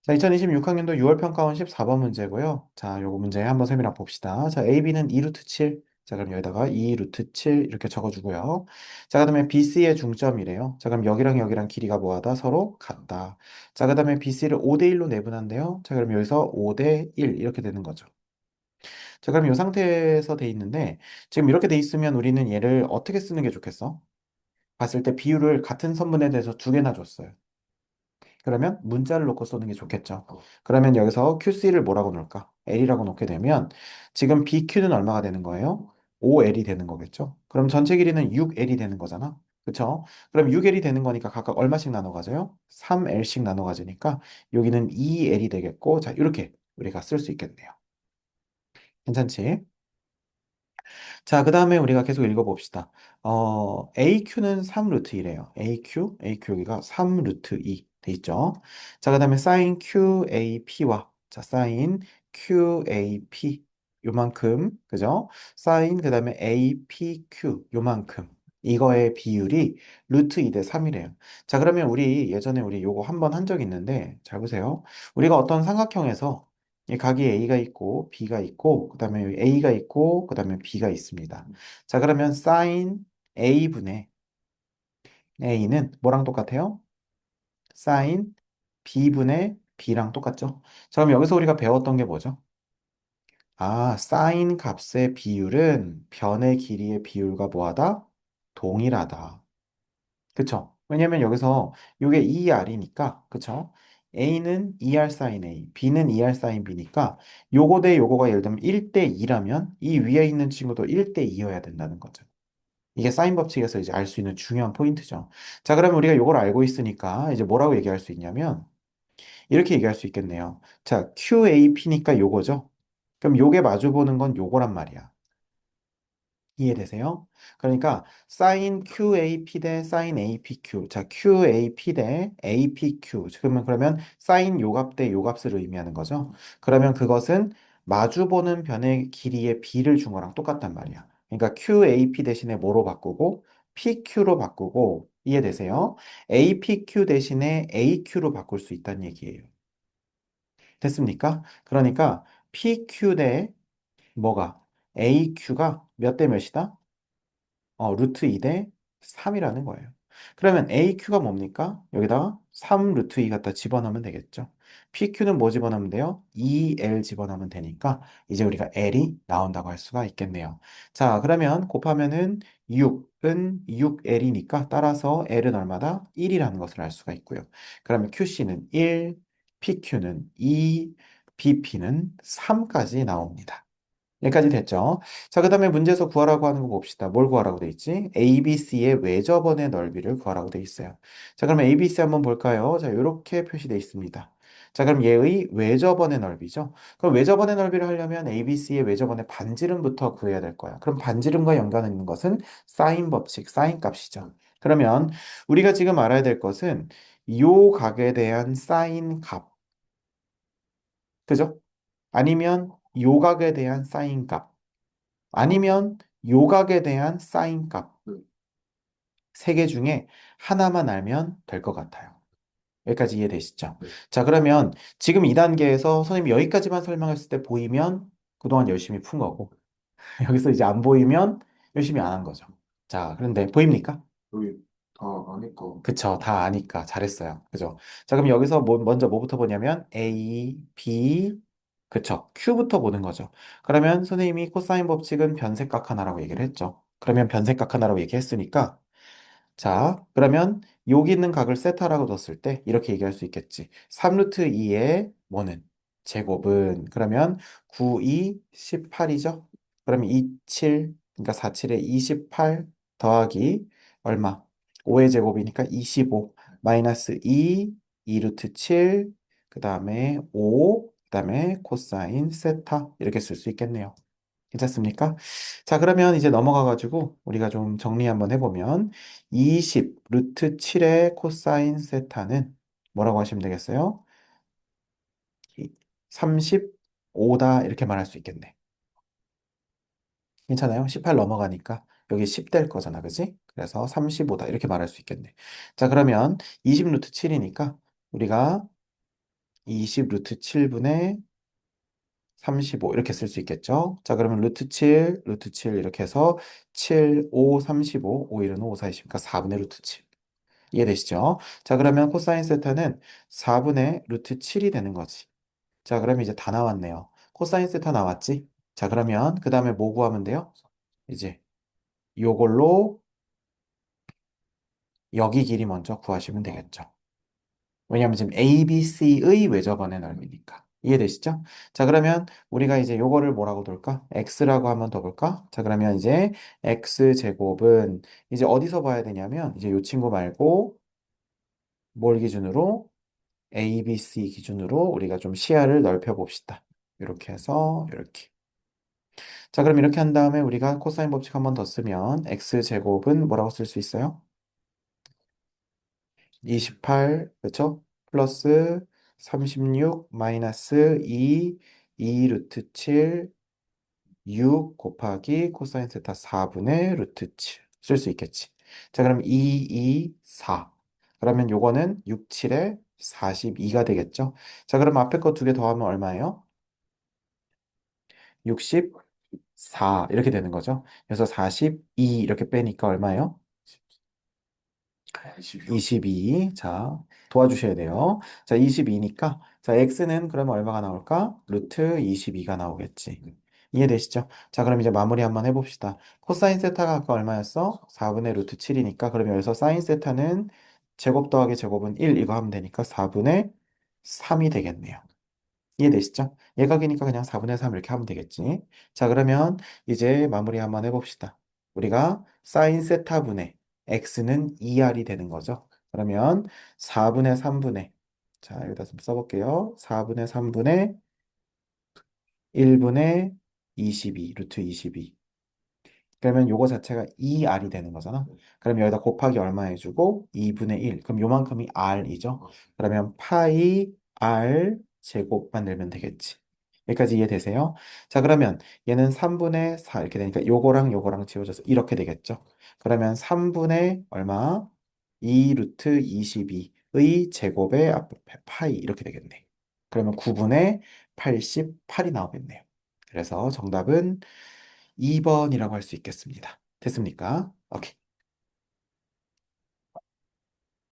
자, 2026학년도 6월 평가원 14번 문제고요. 자, 요거 문제 한번 세미나 봅시다. 자, AB는 2 루트 7. 자, 그럼 여기다가 2 루트 7 이렇게 적어주고요. 자, 그 다음에 BC의 중점이래요. 자, 그럼 여기랑 여기랑 길이가 뭐하다? 서로 같다. 자, 그 다음에 BC를 5대 1로 내분한대요. 자, 그럼 여기서 5대 1 이렇게 되는 거죠. 자, 그럼 이 상태에서 돼 있는데 지금 이렇게 돼 있으면 우리는 얘를 어떻게 쓰는 게 좋겠어? 봤을 때 비율을 같은 선분에 대해서 두 개나 줬어요. 그러면 문자를 놓고 쏘는 게 좋겠죠. 그러면 여기서 QC를 뭐라고 놓을까? L이라고 놓게 되면 지금 BQ는 얼마가 되는 거예요? 5L이 되는 거겠죠. 그럼 전체 길이는 6L이 되는 거잖아. 그쵸? 그럼 6L이 되는 거니까 각각 얼마씩 나눠 가져요? 3L씩 나눠 가지니까 여기는 2L이 되겠고, 자, 이렇게 우리가 쓸 수 있겠네요. 괜찮지? 자, 그 다음에 우리가 계속 읽어봅시다. AQ는 3 루트 2래요. AQ 여기가 3 루트 2 돼 있죠. 자, 그 다음에 sin QAP와 자, sin QAP 요만큼, 그죠? sin 그 다음에 APQ 요만큼. 이거의 비율이 루트 2 대 3이래요. 자, 그러면 우리 예전에 우리 요거 한번 한 적 있는데, 잘 보세요. 우리가 어떤 삼각형에서 이 각이 A가 있고 B가 있고 그다음에 여기 A가 있고 그다음에 B가 있습니다. 자, 그러면 sin A분의 A는 뭐랑 똑같아요? sin B분의 B랑 똑같죠? 자, 그럼 여기서 우리가 배웠던 게 뭐죠? 아, sin 값의 비율은 변의 길이의 비율과 뭐하다? 동일하다. 그쵸? 왜냐면 여기서 이게 2R이니까, 그쵸? A는 2R sin A, B는 2R sin B니까 요거 대 요거가 예를 들면 1대 2라면 이 위에 있는 친구도 1대 2여야 된다는 거죠. 이게 사인 법칙에서 이제 알 수 있는 중요한 포인트죠. 자, 그러면 우리가 요걸 알고 있으니까 이제 뭐라고 얘기할 수 있냐면 이렇게 얘기할 수 있겠네요. 자, QAP니까 요거죠? 그럼 요게 마주보는 건 요거란 말이야. 이해되세요? 그러니까 sin QAP 대 sin APQ. 자, QAP 대 APQ. 그러면 sin 요값 대 요값을 의미하는 거죠. 그러면 그것은 마주보는 변의 길이의 비를 준 거랑 똑같단 말이야. 그러니까 QAP 대신에 뭐로 바꾸고 PQ로 바꾸고 이해되세요? APQ 대신에 AQ로 바꿀 수 있다는 얘기예요. 됐습니까? 그러니까 PQ 대 뭐가 AQ가 몇 대 몇이다? 루트 2 대 3이라는 거예요. 그러면 AQ가 뭡니까? 여기다가 3 루트 2 갖다 집어넣으면 되겠죠. PQ는 뭐 집어넣으면 돼요? 2L 집어넣으면 되니까 이제 우리가 L이 나온다고 할 수가 있겠네요. 자, 그러면 곱하면은 6은 6L이니까 따라서 L은 얼마다? 1이라는 것을 알 수가 있고요. 그러면 QC는 1, PQ는 2, BP는 3까지 나옵니다. 여기까지 됐죠? 자, 그 다음에 문제에서 구하라고 하는 거 봅시다. 뭘 구하라고 돼 있지? ABC의 외접원의 넓이를 구하라고 돼 있어요. 자, 그러면 ABC 한번 볼까요? 자, 이렇게 표시되어 있습니다. 자, 그럼 얘의 외접원의 넓이죠? 그럼 외접원의 넓이를 하려면 ABC의 외접원의 반지름부터 구해야 될 거야. 그럼 반지름과 연관 있는 것은 사인 법칙, 사인 값이죠. 그러면 우리가 지금 알아야 될 것은 요 각에 대한 사인 값, 그죠? 아니면 요각에 대한 사인 값. 아니면 요각에 대한 사인 값. 세 개 중에 하나만 알면 될 것 같아요. 여기까지 이해되시죠? 자, 그러면 지금 2단계에서 선생님이 여기까지만 설명했을 때 보이면 그동안 열심히 푼 거고, 여기서 이제 안 보이면 열심히 안 한 거죠. 자, 그런데 보입니까? 여기 다 아니까. 그쵸. 다 아니까 잘했어요. 그죠? 자, 그럼 여기서 먼저 뭐부터 보냐면 A, B, 그쵸. Q부터 보는 거죠. 그러면 선생님이 코사인 법칙은 변색각 하나라고 얘기를 했죠. 그러면 변색각 하나라고 얘기했으니까 자, 그러면 여기 있는 각을 세타라고 뒀을 때 이렇게 얘기할 수 있겠지. 3루트 2의 뭐는? 제곱은 그러면 9, 2, 18이죠? 그러면 2, 7, 그러니까 4, 7에 28 더하기 얼마? 5의 제곱이니까 25 마이너스 2, 2루트 7, 그 다음에 5, 그 다음에 코사인 세타 이렇게 쓸 수 있겠네요. 괜찮습니까? 자, 그러면 이제 넘어가가지고 우리가 좀 정리 한번 해보면 20 루트 7의 코사인 세타는 뭐라고 하시면 되겠어요? 35다 이렇게 말할 수 있겠네. 괜찮아요? 18 넘어가니까 여기 10 될 거잖아, 그지? 그래서 35다 이렇게 말할 수 있겠네. 자, 그러면 20 루트 7이니까 우리가 20 루트 7분의 35 이렇게 쓸 수 있겠죠? 자, 그러면 루트 7 이렇게 해서 7, 5, 35, 5, 1은 5, 4, 20, 그러니까 4분의 루트 7. 이해되시죠? 자, 그러면 코사인 세타는 4분의 루트 7이 되는 거지. 자, 그러면 이제 다 나왔네요. 코사인 세타 나왔지? 자, 그러면 그 다음에 뭐 구하면 돼요? 이제 요걸로 여기 길이 먼저 구하시면 되겠죠. 왜냐하면 지금 ABC의 외접원의 넓이니까. 이해되시죠? 자, 그러면 우리가 이제 요거를 뭐라고 둘까? X라고 한번 더 볼까? 자, 그러면 이제 X제곱은 이제 어디서 봐야 되냐면 이제 요 친구 말고 뭘 기준으로? ABC 기준으로 우리가 좀 시야를 넓혀 봅시다. 이렇게 해서 이렇게. 자, 그럼 이렇게 한 다음에 우리가 코사인 법칙 한번 더 쓰면 X제곱은 뭐라고 쓸 수 있어요? 28, 그렇죠? 플러스 36 마이너스 2 루트 7, 6 곱하기 코사인 세타 4분의 루트 7 쓸 수 있겠지. 자, 그럼 4. 그러면 요거는 6, 7에 42가 되겠죠? 자, 그럼 앞에 거 두 개 더하면 얼마예요? 64 이렇게 되는 거죠. 그래서 42 이렇게 빼니까 얼마예요? 22. 자, 도와주셔야 돼요. 자, 22니까, 자, x는 그러면 얼마가 나올까? 루트 22가 나오겠지. 이해되시죠? 자, 그럼 이제 마무리 한번 해봅시다. 코사인 세타가 아까 얼마였어? 4분의 루트 7이니까, 그럼 여기서 사인 세타는 제곱 더하기 제곱은 1, 이거 하면 되니까 4분의 3이 되겠네요. 이해되시죠? 예각이니까 그냥 4분의 3 이렇게 하면 되겠지. 자, 그러면 이제 마무리 한번 해봅시다. 우리가 사인 세타분의 x는 2r이 되는 거죠. 그러면 4분의 3분의, 자, 여기다 좀 써볼게요. 4분의 3분의 1분의 22, 루트 22. 그러면 요거 자체가 2r이 되는 거잖아. 그럼 여기다 곱하기 얼마 해주고 2분의 1. 그럼 요만큼이 r이죠. 그러면 파이 r 제곱만 내면 되겠지. 여기까지 이해되세요? 자, 그러면 얘는 3분의 4 이렇게 되니까 요거랑 지워져서 이렇게 되겠죠. 그러면 3분의 얼마? 2 루트 22의 제곱의 앞에 파이 이렇게 되겠네. 그러면 9분의 88이 나오겠네요. 그래서 정답은 2번이라고 할 수 있겠습니다. 됐습니까? 오케이.